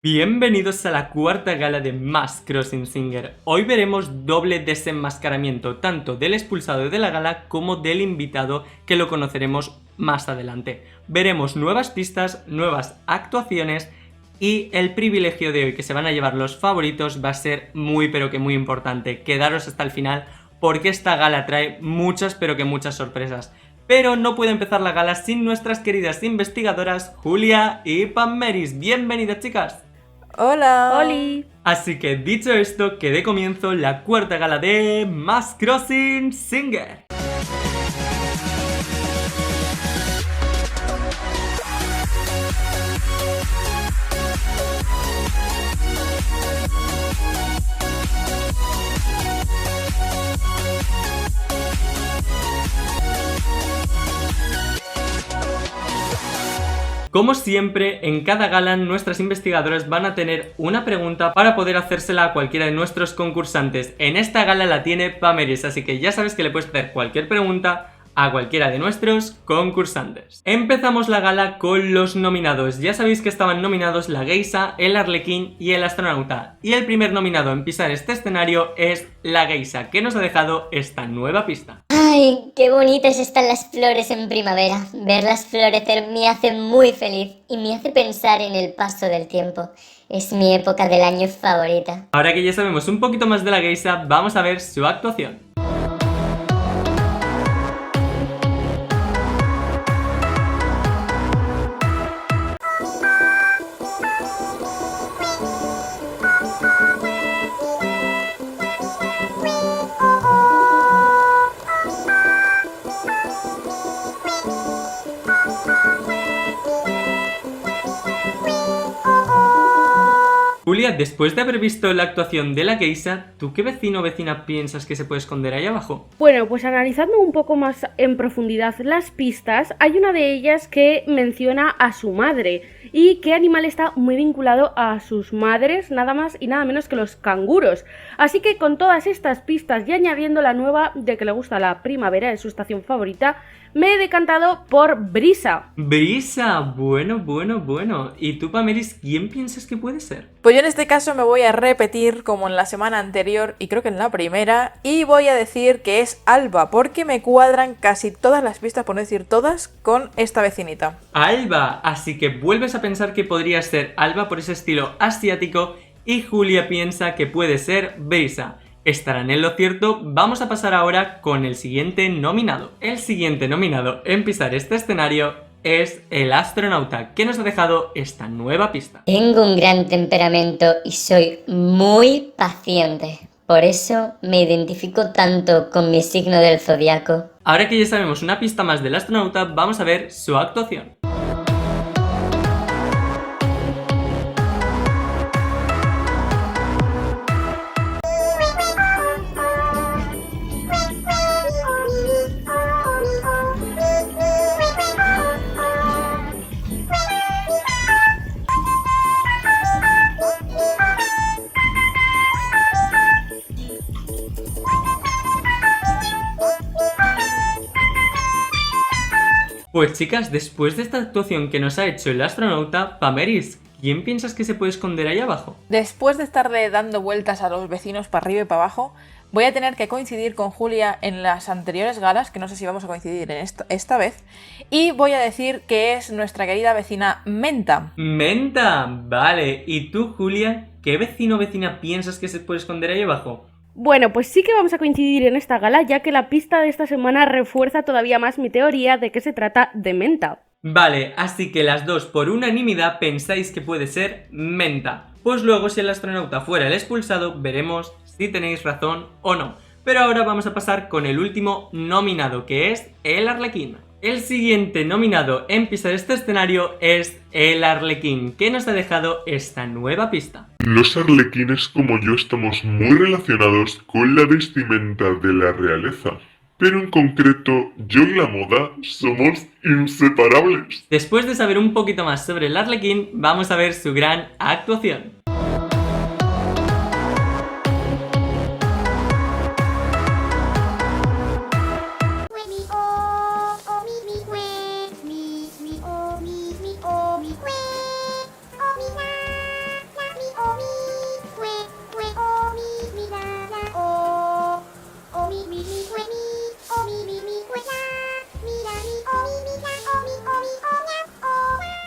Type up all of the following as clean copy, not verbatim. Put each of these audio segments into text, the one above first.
Bienvenidos a la cuarta gala de Mask Crossing Singer. Hoy veremos doble desenmascaramiento tanto del expulsado de la gala como del invitado, que lo conoceremos más adelante. Veremos nuevas pistas, nuevas actuaciones y el privilegio de hoy que se van a llevar los favoritos va a ser muy pero que muy importante. Quedaros hasta el final porque esta gala trae muchas pero que muchas sorpresas. Pero no puede empezar la gala sin nuestras queridas investigadoras Julia y Pammeris. Bienvenidas, chicas. ¡Hola! ¡Holi! Así que dicho esto, que dé comienzo la cuarta gala de Mask Crossing Singer. Como siempre, en cada gala nuestras investigadoras van a tener una pregunta para poder hacérsela a cualquiera de nuestros concursantes. En esta gala la tiene Pammeris, así que ya sabes que le puedes hacer cualquier pregunta a cualquiera de nuestros concursantes. Empezamos la gala con los nominados. Ya sabéis que estaban nominados la geisa, el arlequín y el astronauta. Y el primer nominado en pisar este escenario es la geisa, que nos ha dejado esta nueva pista. ¡Ay, qué bonitas están las flores en primavera! Verlas florecer me hace muy feliz y me hace pensar en el paso del tiempo. Es mi época del año favorita. Ahora que ya sabemos un poquito más de la geisa, vamos a ver su actuación. Julia, después de haber visto la actuación de la geisa, ¿tú qué vecino o vecina piensas que se puede esconder ahí abajo? Bueno, pues analizando un poco más en profundidad las pistas, hay una de ellas que menciona a su madre y qué animal está muy vinculado a sus madres, nada más y nada menos que los canguros. Así que con todas estas pistas y añadiendo la nueva de que le gusta la primavera, es su estación favorita, me he decantado por Brisa. Brisa, bueno. ¿Y tú, Pammeris, quién piensas que puede ser? Pues yo en este caso me voy a repetir como en la semana anterior y creo que en la primera, y voy a decir que es Alba, porque me cuadran casi todas las pistas, por no decir todas, con esta vecinita. Alba, así que vuelves a pensar que podría ser Alba por ese estilo asiático y Julia piensa que puede ser Brisa. ¿Estarán en lo cierto? Vamos a pasar ahora con el siguiente nominado. El siguiente nominado en pisar este escenario es el astronauta, que nos ha dejado esta nueva pista. Tengo un gran temperamento y soy muy paciente. Por eso me identifico tanto con mi signo del zodiaco. Ahora que ya sabemos una pista más del astronauta, vamos a ver su actuación. Pues chicas, después de esta actuación que nos ha hecho el astronauta, Pammeris, ¿quién piensas que se puede esconder ahí abajo? Después de estarle dando vueltas a los vecinos para arriba y para abajo, voy a tener que coincidir con Julia en las anteriores galas, que no sé si vamos a coincidir en esta vez, y voy a decir que es nuestra querida vecina Menta. ¡Menta! Vale, ¿y tú, Julia, qué vecino o vecina piensas que se puede esconder ahí abajo? Bueno, pues sí que vamos a coincidir en esta gala, ya que la pista de esta semana refuerza todavía más mi teoría de que se trata de Menta. Vale, así que las dos por unanimidad pensáis que puede ser Menta. Pues luego, si el astronauta fuera el expulsado, veremos si tenéis razón o no. Pero ahora vamos a pasar con el último nominado, que es el arlequín. El siguiente nominado en pisar este escenario es el arlequín, que nos ha dejado esta nueva pista. Los arlequines como yo estamos muy relacionados con la vestimenta de la realeza, pero en concreto yo y la moda somos inseparables. Después de saber un poquito más sobre el arlequín, vamos a ver su gran actuación.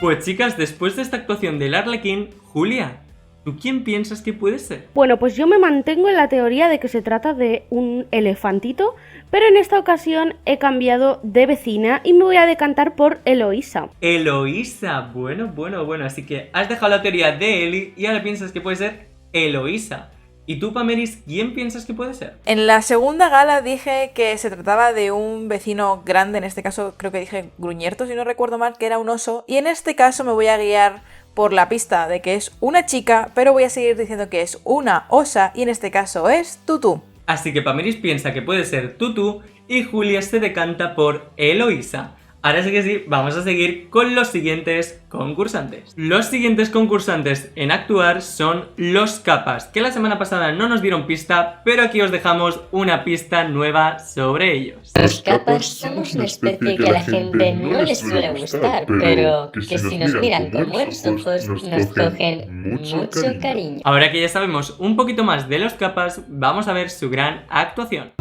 Pues chicas, después de esta actuación del Arlequín, Julia, ¿tú quién piensas que puede ser? Bueno, pues yo me mantengo en la teoría de que se trata de un elefantito, pero en esta ocasión he cambiado de vecina y me voy a decantar por Eloísa. Eloísa, bueno, así que has dejado la teoría de Eli y ahora piensas que puede ser Eloísa. ¿Y tú, Pameris, quién piensas que puede ser? En la segunda gala dije que se trataba de un vecino grande, en este caso creo que dije gruñerto, si no recuerdo mal, que era un oso, y en este caso me voy a guiar por la pista de que es una chica, pero voy a seguir diciendo que es una osa, y en este caso es Tutu. Así que Pameris piensa que puede ser Tutu y Julia se decanta por Eloísa. Ahora sí que sí, vamos a seguir con los siguientes concursantes. Los siguientes concursantes en actuar son los Capas, que la semana pasada no nos dieron pista, pero aquí os dejamos una pista nueva sobre ellos. Los Capas somos una especie que a la gente no les suele gustar, pero que si nos miran con buenos ojos nos cogen mucho cariño. Ahora que ya sabemos un poquito más de los Capas, vamos a ver su gran actuación.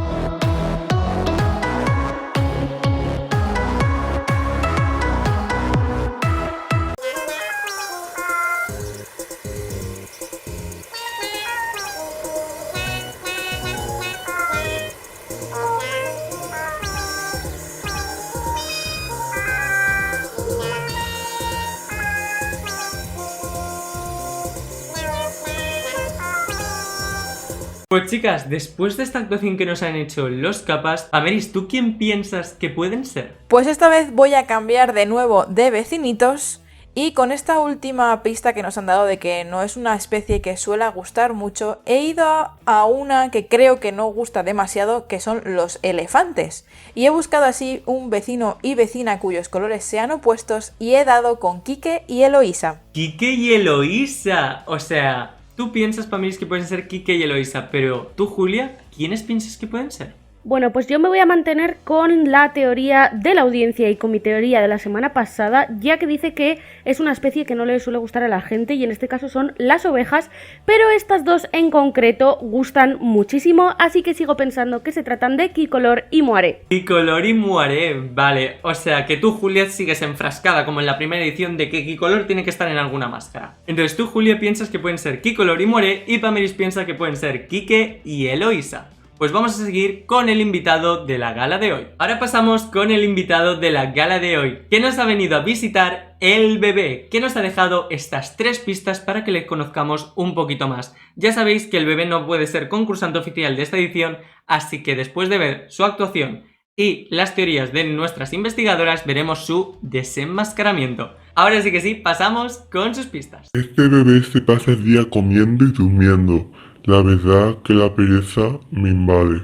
Pues chicas, después de esta actuación que nos han hecho los Capas, Pameris, ¿tú quién piensas que pueden ser? Pues esta vez voy a cambiar de nuevo de vecinitos y con esta última pista que nos han dado de que no es una especie que suele gustar mucho, he ido a una que creo que no gusta demasiado, que son los elefantes. Y he buscado así un vecino y vecina cuyos colores sean opuestos y he dado con Quique y Eloísa. ¡Quique y Eloísa! O sea, tú piensas, Pameris, que pueden ser Quique y Eloísa, pero tú, Julia, ¿quiénes piensas que pueden ser? Bueno, pues yo me voy a mantener con la teoría de la audiencia y con mi teoría de la semana pasada, ya que dice que es una especie que no le suele gustar a la gente y en este caso son las ovejas, pero estas dos en concreto gustan muchísimo, así que sigo pensando que se tratan de Quicolor y Moaré. Quicolor y Moaré, vale, o sea que tú, Julia, sigues enfrascada como en la primera edición de que Quicolor tiene que estar en alguna máscara. Entonces tú, Julia, piensas que pueden ser Quicolor y Moaré y Pameris piensa que pueden ser Quique y Eloísa. Pues vamos a seguir con el invitado de la gala de hoy. Ahora pasamos con el invitado de la gala de hoy, que nos ha venido a visitar el bebé, que nos ha dejado estas 3 pistas para que le conozcamos un poquito más. Ya sabéis que el bebé no puede ser concursante oficial de esta edición, así que después de ver su actuación y las teorías de nuestras investigadoras, veremos su desenmascaramiento. Ahora sí que sí, pasamos con sus pistas. Este bebé se pasa el día comiendo y durmiendo. La verdad que la pereza me invade.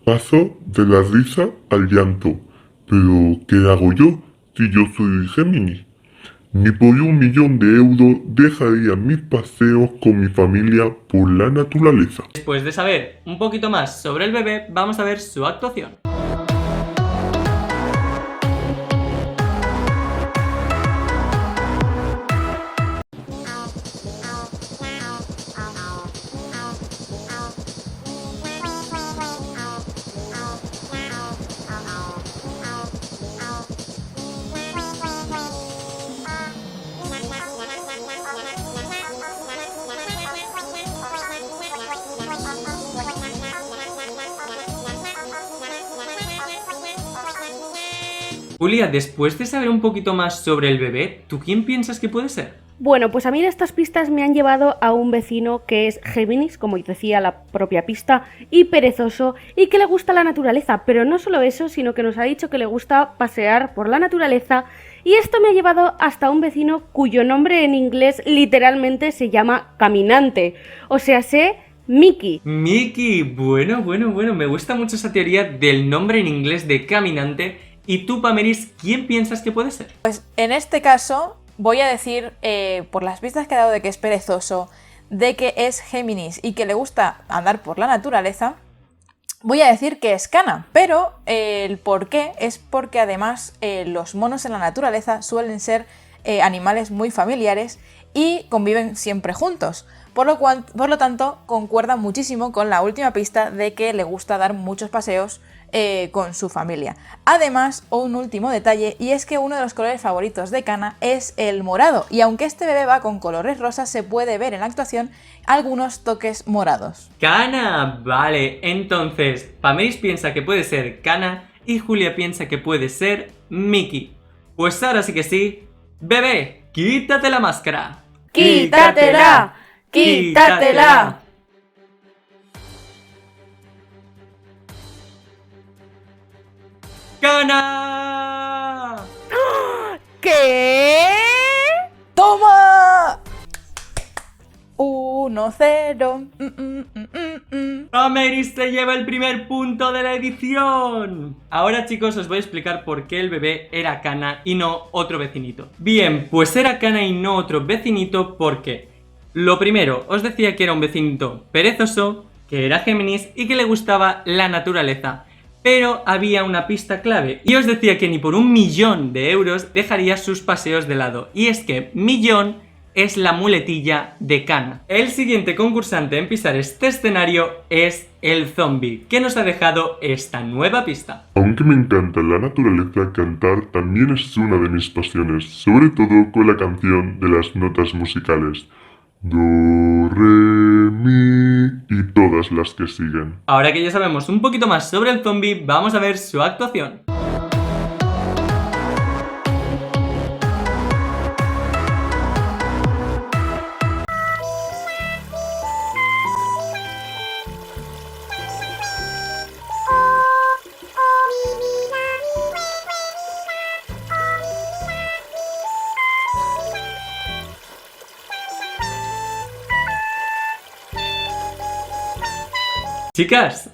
Paso de la risa al llanto. Pero, ¿qué hago yo si yo soy Géminis? Ni por €1.000.000 dejaría mis paseos con mi familia por la naturaleza. Después de saber un poquito más sobre el bebé, vamos a ver su actuación. Julia, después de saber un poquito más sobre el bebé, ¿tú quién piensas que puede ser? Bueno, pues a mí estas pistas me han llevado a un vecino que es Géminis, como decía la propia pista, y perezoso, y que le gusta la naturaleza, pero no solo eso, sino que nos ha dicho que le gusta pasear por la naturaleza, y esto me ha llevado hasta un vecino cuyo nombre en inglés literalmente se llama Caminante, o sea, Mickey. Mickey, bueno, me gusta mucho esa teoría del nombre en inglés de Caminante. ¿Y tú, Pameris, quién piensas que puede ser? Pues en este caso voy a decir, por las pistas que he dado de que es perezoso, de que es Géminis y que le gusta andar por la naturaleza, voy a decir que es Cana, pero el por qué es porque además los monos en la naturaleza suelen ser animales muy familiares y conviven siempre juntos, por lo tanto concuerda muchísimo con la última pista de que le gusta dar muchos paseos con su familia. Además, un último detalle, y es que uno de los colores favoritos de Kana es el morado, y aunque este bebé va con colores rosas, se puede ver en la actuación algunos toques morados. Kana, vale, entonces Pameris piensa que puede ser Kana y Julia piensa que puede ser Mickey. Pues ahora sí que sí, bebé, quítate la máscara. ¡Quítatela! ¡Quítatela! ¡Kana! ¿Qué? ¡Toma! 1-0. Pameris se lleva el primer punto de la edición. Ahora, chicos, os voy a explicar por qué el bebé era Kana y no otro vecinito. Bien, pues era Kana y no otro vecinito porque lo primero, os decía que era un vecinito perezoso, que era Géminis y que le gustaba la naturaleza. Pero había una pista clave y os decía que ni por 1.000.000 de euros dejaría sus paseos de lado. Y es que 1.000.000 es la muletilla de Kana. El siguiente concursante en pisar este escenario es el zombie, que nos ha dejado esta nueva pista. Aunque me encanta la naturaleza, cantar también es una de mis pasiones, sobre todo con la canción de las notas musicales. Do, re, mi y todas las que siguen. Ahora que ya sabemos un poquito más sobre el zombie, vamos a ver su actuación. Chicas,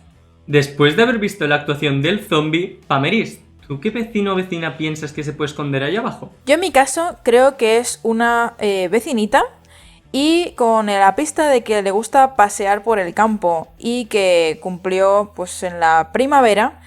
después de haber visto la actuación del zombie, Pameris, ¿tú qué vecino o vecina piensas que se puede esconder ahí abajo? Yo en mi caso creo que es una vecinita y con la pista de que le gusta pasear por el campo y que cumplió pues en la primavera,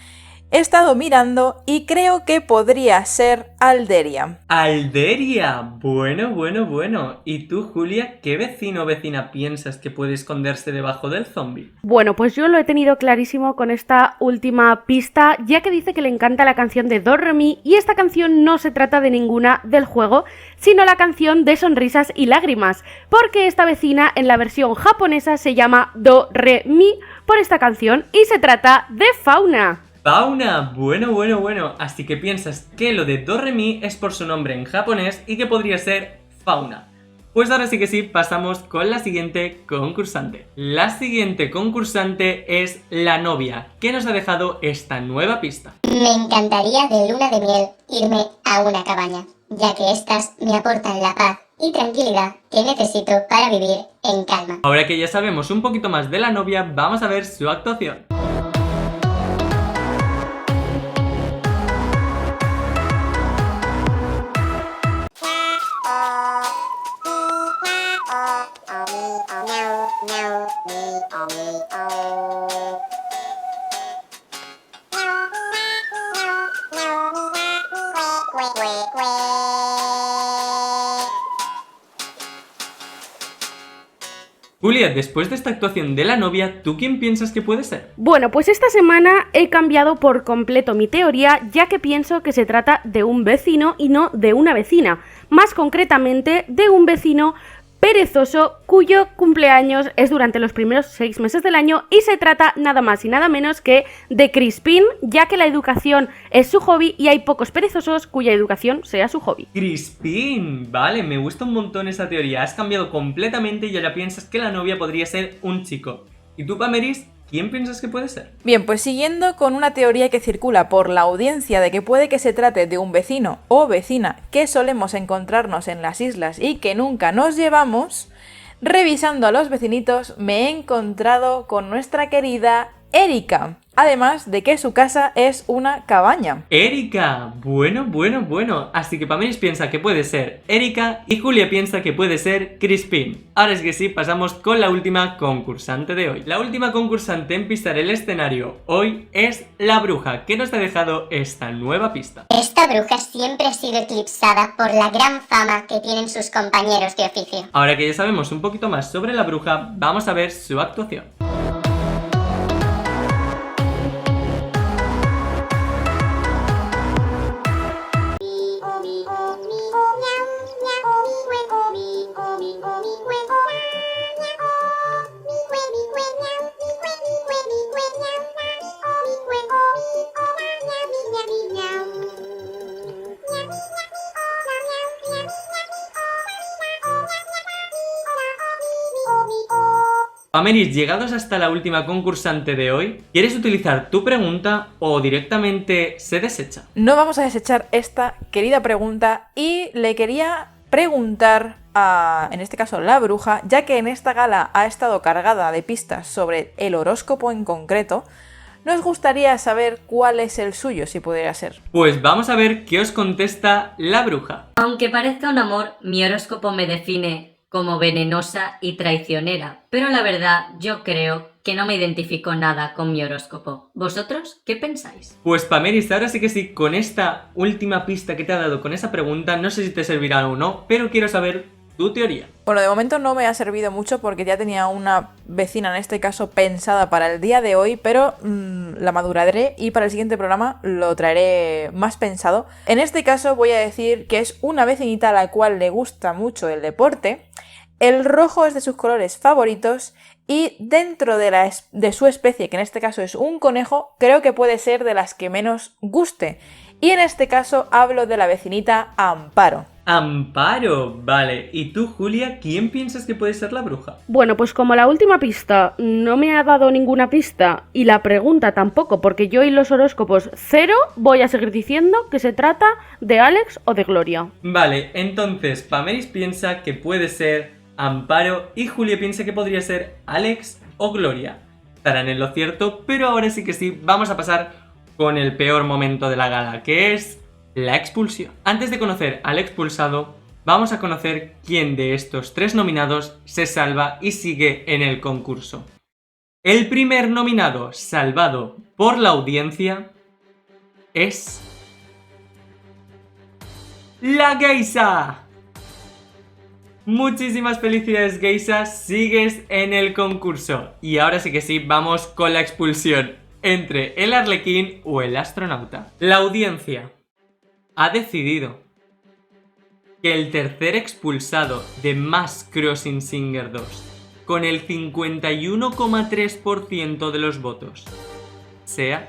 he estado mirando y creo que podría ser Alderia. ¡Alderia! Bueno. ¿Y tú, Julia, qué vecino o vecina piensas que puede esconderse debajo del zombie? Bueno, pues yo lo he tenido clarísimo con esta última pista, ya que dice que le encanta la canción de Do Re Mi, y esta canción no se trata de ninguna del juego, sino la canción de Sonrisas y Lágrimas, porque esta vecina en la versión japonesa se llama Do Re Mi por esta canción y se trata de Fauna. Fauna, bueno. Así que piensas que lo de Do Re Mi es por su nombre en japonés y que podría ser Fauna. Pues ahora sí que sí, pasamos con la siguiente concursante. La siguiente concursante es la novia, que nos ha dejado esta nueva pista. Me encantaría de luna de miel irme a una cabaña, ya que estas me aportan la paz y tranquilidad que necesito para vivir en calma. Ahora que ya sabemos un poquito más de la novia, vamos a ver su actuación. Julia, después de esta actuación de la novia, ¿tú quién piensas que puede ser? Bueno, pues esta semana he cambiado por completo mi teoría, ya que pienso que se trata de un vecino y no de una vecina. Más concretamente, de un vecino perezoso cuyo cumpleaños es durante los primeros 6 meses del año y se trata nada más y nada menos que de Crispin, ya que la educación es su hobby y hay pocos perezosos cuya educación sea su hobby. Crispin, vale, me gusta un montón esa teoría, has cambiado completamente y ahora piensas que la novia podría ser un chico. ¿Y tú, Pameris, quién piensas que puede ser? Bien, pues siguiendo con una teoría que circula por la audiencia de que puede que se trate de un vecino o vecina que solemos encontrarnos en las islas y que nunca nos llevamos, revisando a los vecinitos me he encontrado con nuestra querida Erika, además de que su casa es una cabaña. Erika, bueno. Así que Pameris piensa que puede ser Erika y Julia piensa que puede ser Crispin. Ahora es que sí, pasamos con la última concursante de hoy. La última concursante en pisar el escenario hoy es la bruja, que nos ha dejado esta nueva pista. Esta bruja siempre ha sido eclipsada por la gran fama que tienen sus compañeros de oficio. Ahora que ya sabemos un poquito más sobre la bruja, vamos a ver su actuación. Pameris, llegados hasta la última concursante de hoy, ¿quieres utilizar tu pregunta o directamente se desecha? No vamos a desechar esta querida pregunta y le quería preguntar a, en este caso, la bruja, ya que en esta gala ha estado cargada de pistas sobre el horóscopo en concreto. Nos gustaría saber cuál es el suyo, si pudiera ser. Pues vamos a ver qué os contesta la bruja. Aunque parezca un amor, mi horóscopo me define como venenosa y traicionera, pero la verdad yo creo que no me identifico nada con mi horóscopo. ¿Vosotros qué pensáis? Pues Pameris, ahora sí que sí, con esta última pista que te ha dado con esa pregunta, no sé si te servirá o no, pero quiero saber tu teoría. Bueno, de momento no me ha servido mucho porque ya tenía una vecina en este caso pensada para el día de hoy, pero la maduraré y para el siguiente programa lo traeré más pensado. En este caso voy a decir que es una vecinita a la cual le gusta mucho el deporte, el rojo es de sus colores favoritos y dentro de su especie, que en este caso es un conejo, creo que puede ser de las que menos guste. Y en este caso hablo de la vecinita Amparo. Amparo, vale. ¿Y tú, Julia, quién piensas que puede ser la bruja? Bueno, pues como la última pista no me ha dado ninguna pista y la pregunta tampoco, porque yo y los horóscopos cero, voy a seguir diciendo que se trata de Alex o de Gloria. Vale, entonces Pameris piensa que puede ser Amparo y Julia piensa que podría ser Alex o Gloria. Estarán en lo cierto, pero ahora sí que sí, vamos a pasar con el peor momento de la gala, que es la expulsión. Antes de conocer al expulsado, vamos a conocer quién de estos tres nominados se salva y sigue en el concurso. El primer nominado salvado por la audiencia es la Geisa. Muchísimas felicidades, Geisa, sigues en el concurso. Y ahora sí que sí, vamos con la expulsión entre el arlequín o el astronauta. La audiencia ha decidido que el tercer expulsado de Mask Crossing Singer 2, con el 51,3% de los votos, sea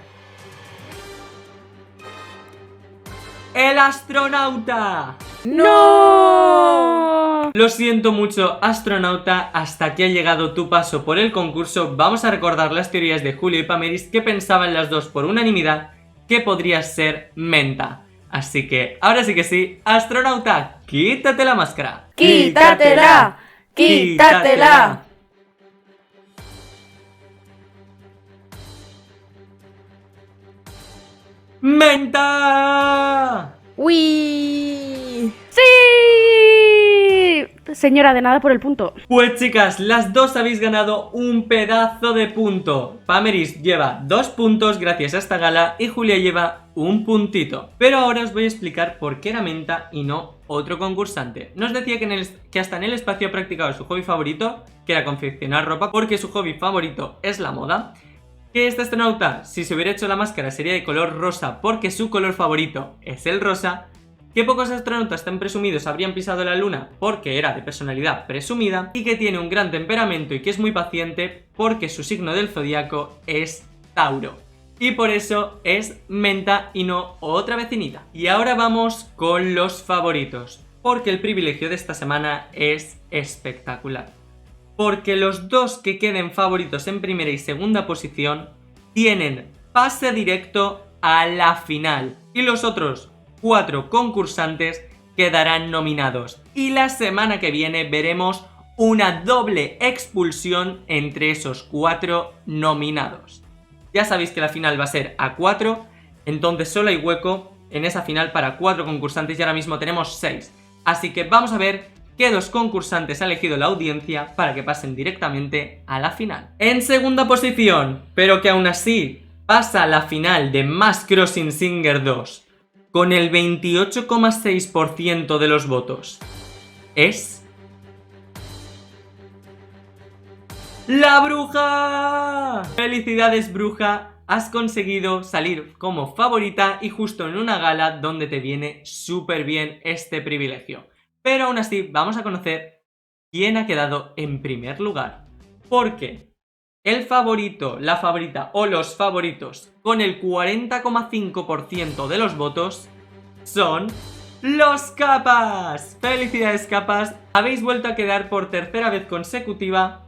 el astronauta. ¡No! Lo siento mucho, astronauta, hasta aquí ha llegado tu paso por el concurso. Vamos a recordar las teorías de Julio y Pameris, que pensaban las dos por unanimidad que podría ser Menta. Así que, ahora sí que sí, astronauta, quítate la máscara. ¡Quítatela! ¡Quítatela! ¡Menta! ¡Uy! ¡Sí! Señora, de nada por el punto. Pues chicas, las dos habéis ganado un pedazo de punto. Pameris lleva 2 puntos gracias a esta gala y Julia lleva un puntito. Pero ahora os voy a explicar por qué era Menta y no otro concursante. Nos decía que hasta en el espacio ha practicado su hobby favorito, que era confeccionar ropa, porque su hobby favorito es la moda. Que este astronauta, si se hubiera hecho la máscara, sería de color rosa porque su color favorito es el rosa. Que pocos astronautas tan presumidos habrían pisado la luna porque era de personalidad presumida, y que tiene un gran temperamento y que es muy paciente porque su signo del zodiaco es Tauro. Y por eso es Menta y no otra vecinita. Y ahora vamos con los favoritos, porque el privilegio de esta semana es espectacular. Porque los dos que queden favoritos en primera y segunda posición tienen pase directo a la final. Y los otros 4 concursantes quedarán nominados. Y la semana que viene veremos una doble expulsión entre esos 4 nominados. Ya sabéis que la final va a ser a 4, entonces solo hay hueco en esa final para 4 concursantes y ahora mismo tenemos 6. Así que vamos a ver qué 2 concursantes ha elegido la audiencia para que pasen directamente a la final. En segunda posición, pero que aún así pasa a la final de Mask Crossing Singer 2 con el 28,6% de los votos, es ¡la bruja! ¡Felicidades, bruja! Has conseguido salir como favorita y justo en una gala donde te viene súper bien este privilegio. Pero aún así vamos a conocer quién ha quedado en primer lugar. Porque el favorito, la favorita o los favoritos con el 40,5% de los votos son ¡Los Capas! ¡Felicidades, Capas! Habéis vuelto a quedar por tercera vez consecutiva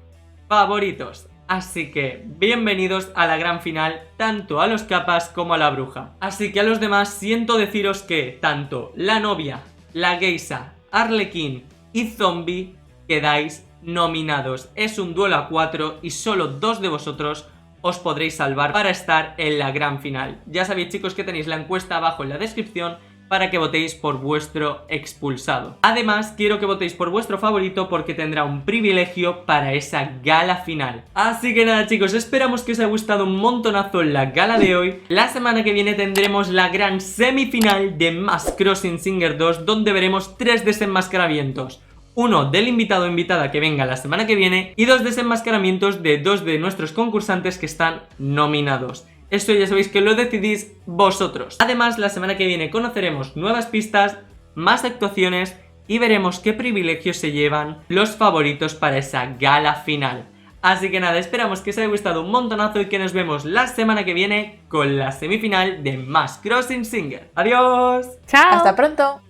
favoritos. Así que bienvenidos a la gran final, tanto a los Capas como a la bruja. Así que a los demás siento deciros que tanto la novia, la geisa, Arlequín y Zombie quedáis nominados. Es un duelo a 4 y solo 2 de vosotros os podréis salvar para estar en la gran final. Ya sabéis, chicos, que tenéis la encuesta abajo en la descripción para que votéis por vuestro expulsado. Además, quiero que votéis por vuestro favorito porque tendrá un privilegio para esa gala final. Así que nada, chicos, esperamos que os haya gustado un montonazo la gala de hoy. La semana que viene tendremos la gran semifinal de Mask Crossing Singer 2, donde veremos 3 desenmascaramientos. Uno del invitado o invitada que venga la semana que viene y 2 desenmascaramientos de 2 de nuestros concursantes que están nominados. Esto ya sabéis que lo decidís vosotros. Además, la semana que viene conoceremos nuevas pistas, más actuaciones y veremos qué privilegios se llevan los favoritos para esa gala final. Así que nada, esperamos que os haya gustado un montonazo y que nos vemos la semana que viene con la semifinal de Mask Crossing Singer. ¡Adiós! ¡Chao! Hasta pronto.